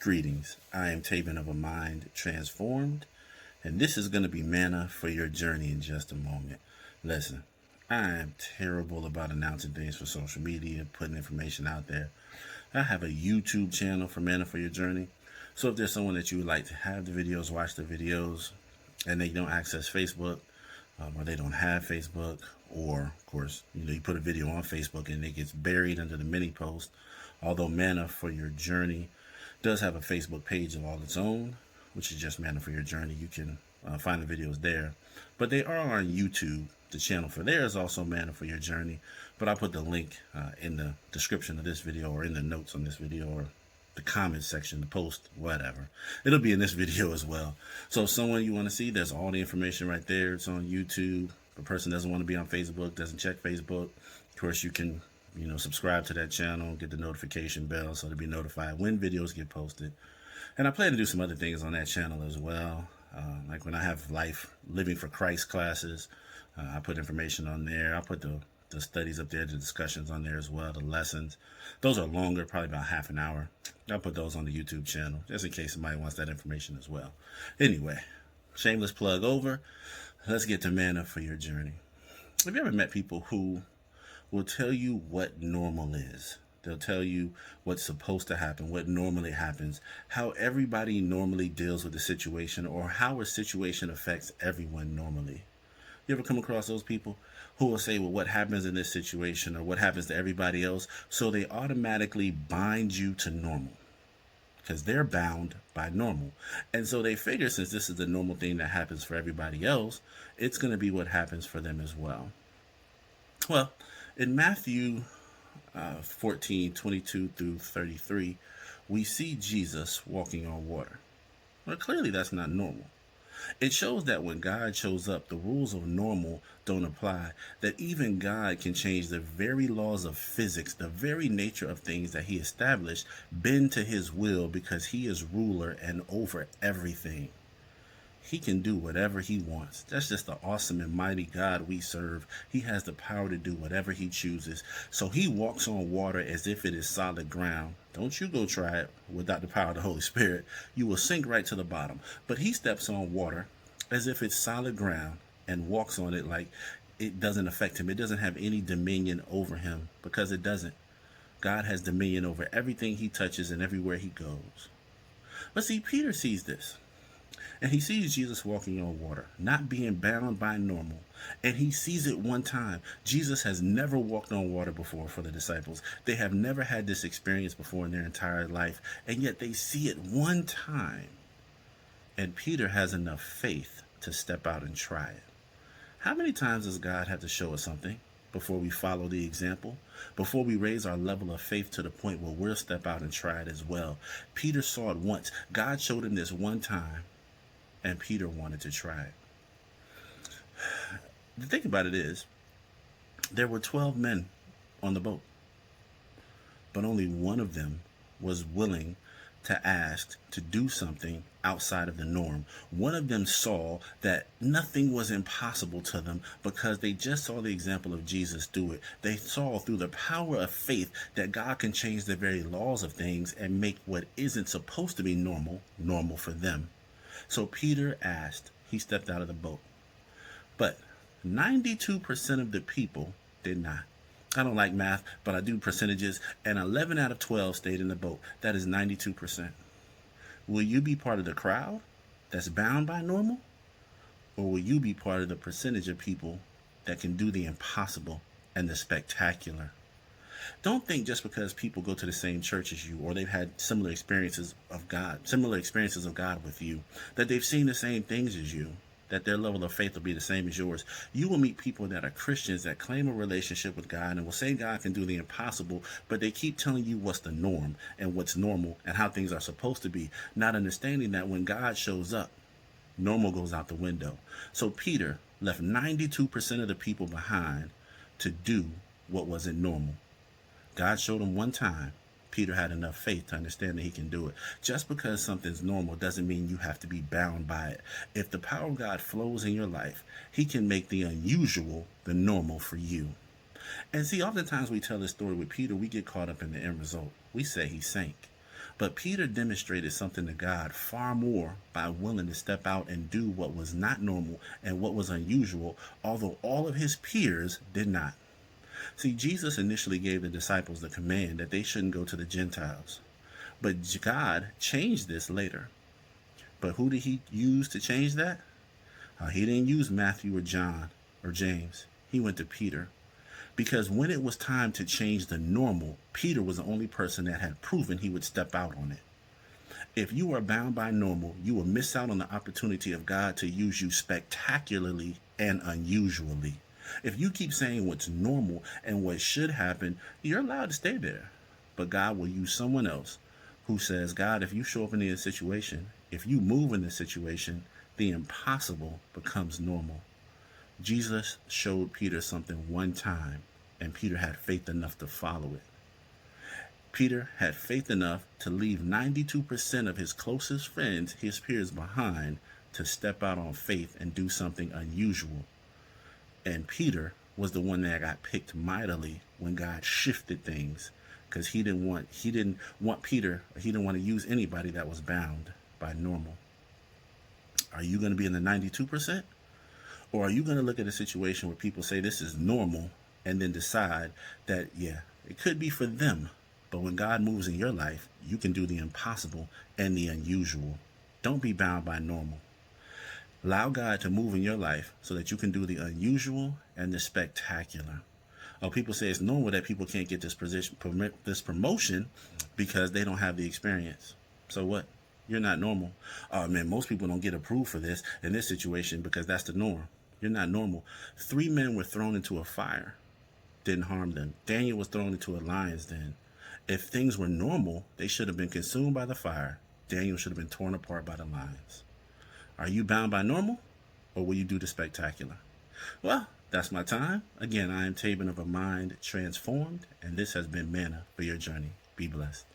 Greetings. I am Taven of a Mind Transformed, and this is going to be manna for your journey in just a moment. Listen, I am terrible about announcing things for social media, putting information out there. I have a YouTube channel for Manna for Your Journey, so if there's someone that you would like to have the videos, watch the videos, and they don't access Facebook, or they don't have Facebook, or of course, you put a video on Facebook and it gets buried under the mini post. Although Manna for Your Journey does have a Facebook page of all its own, which is just Manna for Your Journey. You can find the videos there, but they are on YouTube. The channel for there is also Manna for Your Journey, but I'll put the link in the description of this video, or in the notes on this video, or the comments section, the post, whatever. It'll be in this video as well. So if someone you want to see, there's all the information right there. It's on YouTube. If a person doesn't want to be on Facebook, doesn't check Facebook, of course you can subscribe to that channel, get the notification bell so to be notified when videos get posted. And I plan to do some other things on that channel as well. Like when I have Living for Christ classes, I put information on there. I'll put the studies up there, the discussions on there as well, the lessons. Those are longer, probably about half an hour. I'll put those on the YouTube channel, just in case somebody wants that information as well. Anyway, shameless plug over. Let's get to Manna for Your Journey. Have you ever met people who will tell you what normal is? They'll tell you what's supposed to happen, what normally happens, how everybody normally deals with the situation, or how a situation affects everyone normally. You ever come across those people who will say, well, what happens in this situation, or what happens to everybody else? So they automatically bind you to normal because they're bound by normal. And so they figure, since this is the normal thing that happens for everybody else, it's going to be what happens for them as well. Well, in Matthew 14:22 through 33, we see Jesus walking on water. Well, clearly that's not normal. It shows that when God shows up, the rules of normal don't apply, that even God can change the very laws of physics, the very nature of things that he established, bend to his will, because he is ruler and over everything. He can do whatever he wants. That's just the awesome and mighty God we serve. He has the power to do whatever he chooses. So he walks on water as if it is solid ground. Don't you go try it without the power of the Holy Spirit. You will sink right to the bottom. But he steps on water as if it's solid ground and walks on it like it doesn't affect him. It doesn't have any dominion over him, because it doesn't. God has dominion over everything he touches and everywhere he goes. But see, Peter sees this. And he sees Jesus walking on water, not being bound by normal. And he sees it one time. Jesus has never walked on water before for the disciples. They have never had this experience before in their entire life. And yet they see it one time. And Peter has enough faith to step out and try it. How many times does God have to show us something before we follow the example? Before we raise our level of faith to the point where we'll step out and try it as well? Peter saw it once. God showed him this one time. And Peter wanted to try it. The thing about it is, there were 12 men on the boat, but only one of them was willing to ask to do something outside of the norm. One of them saw that nothing was impossible to them because they just saw the example of Jesus do it. They saw through the power of faith that God can change the very laws of things and make what isn't supposed to be normal, normal for them. So Peter asked, he stepped out of the boat. But 92% of the people did not. I don't like math, but I do percentages, and 11 out of 12 stayed in the boat. That is 92%. Will you be part of the crowd that's bound by normal? Or will you be part of the percentage of people that can do the impossible and the spectacular? Don't think just because people go to the same church as you, or they've had similar experiences of God with you, that they've seen the same things as you, that their level of faith will be the same as yours. You will meet people that are Christians that claim a relationship with God and will say God can do the impossible, but they keep telling you what's the norm and what's normal and how things are supposed to be, not understanding that when God shows up, normal goes out the window. So Peter left 92% of the people behind to do what wasn't normal. God showed him one time. Peter had enough faith to understand that he can do it. Just because something's normal doesn't mean you have to be bound by it. If the power of God flows in your life, he can make the unusual the normal for you. And see, oftentimes we tell this story with Peter, we get caught up in the end result. We say he sank. But Peter demonstrated something to God far more by willing to step out and do what was not normal and what was unusual, although all of his peers did not. See, Jesus initially gave the disciples the command that they shouldn't go to the Gentiles. But God changed this later. But who did he use to change that? He didn't use Matthew or John or James. He went to Peter. Because when it was time to change the normal, Peter was the only person that had proven he would step out on it. If you are bound by normal, you will miss out on the opportunity of God to use you spectacularly and unusually. If you keep saying what's normal and what should happen, you're allowed to stay there. But God will use someone else who says, God, if you show up in this situation, if you move in this situation, the impossible becomes normal. Jesus showed Peter something one time, and Peter had faith enough to follow it. Peter had faith enough to leave 92% of his closest friends, his peers, behind to step out on faith and do something unusual. And Peter was the one that got picked mightily when God shifted things, because he didn't want to use anybody that was bound by normal. Are you going to be in the 92%? Or are you going to look at a situation where people say this is normal and then decide that, yeah, it could be for them, but when God moves in your life, you can do the impossible and the unusual. Don't be bound by normal. Allow God to move in your life so that you can do the unusual and the spectacular. Oh, people say it's normal that people can't get this promotion because they don't have the experience. So what? You're not normal. Oh man, most people don't get approved for this in this situation because that's the norm. You're not normal. 3 men were thrown into a fire. Didn't harm them. Daniel was thrown into a lion's den. If things were normal, they should have been consumed by the fire. Daniel should have been torn apart by the lions. Are you bound by normal, or will you do the spectacular? Well, that's my time. Again, I am Tabin of a Mind Transformed, and this has been Manna for your journey. Be blessed.